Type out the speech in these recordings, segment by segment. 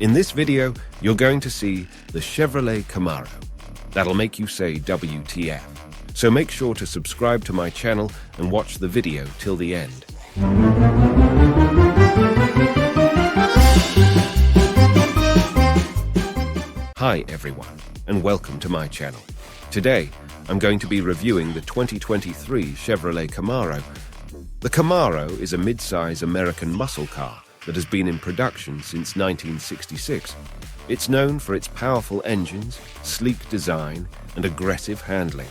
In this video, you're going to see the Chevrolet Camaro. That'll make you say WTF. So make sure to subscribe to my channel and watch the video till the end. Hi everyone, and welcome to my channel. Today, I'm going to be reviewing the 2023 Chevrolet Camaro. The Camaro is a mid-size American muscle car that has been in production since 1966. It's known for its powerful engines, sleek design, and aggressive handling.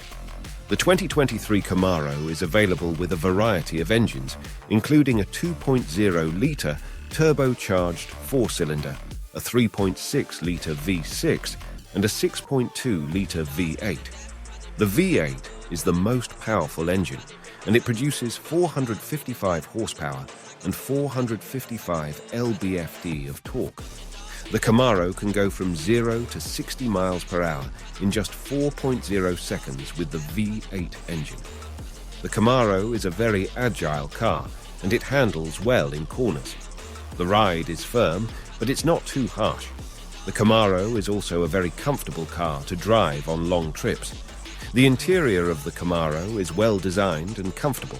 The 2023 Camaro is available with a variety of engines, including a 2.0-litre turbocharged four-cylinder, a 3.6-litre V6, and a 6.2-litre V8. The V8 is the most powerful engine, and it produces 455 horsepower and 455 lb-ft of torque. The Camaro can go from 0 to 60 miles per hour in just 4.0 seconds with the V8 engine. The Camaro is a very agile car, and it handles well in corners. The ride is firm, but it's not too harsh. The Camaro is also a very comfortable car to drive on long trips. The interior of the Camaro is well designed and comfortable.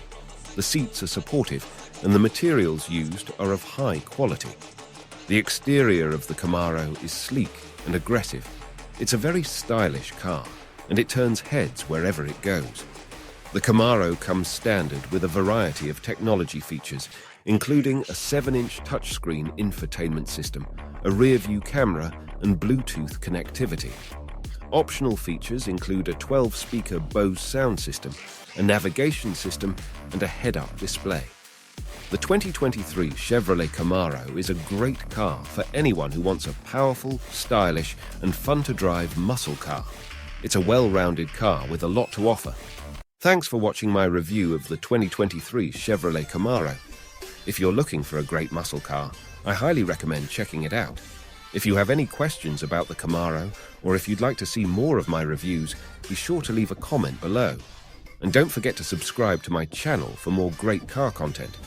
The seats are supportive, and the materials used are of high quality. The exterior of the Camaro is sleek and aggressive. It's a very stylish car, and it turns heads wherever it goes. The Camaro comes standard with a variety of technology features, including a 7-inch touchscreen infotainment system, a rear-view camera, and Bluetooth connectivity. Optional features include a 12-speaker Bose sound system, a navigation system, and a head-up display. The 2023 Chevrolet Camaro is a great car for anyone who wants a powerful, stylish, and fun-to-drive muscle car. It's a well-rounded car with a lot to offer. Thanks for watching my review of the 2023 Chevrolet Camaro. If you're looking for a great muscle car, I highly recommend checking it out. If you have any questions about the Camaro, or if you'd like to see more of my reviews, be sure to leave a comment below. And don't forget to subscribe to my channel for more great car content.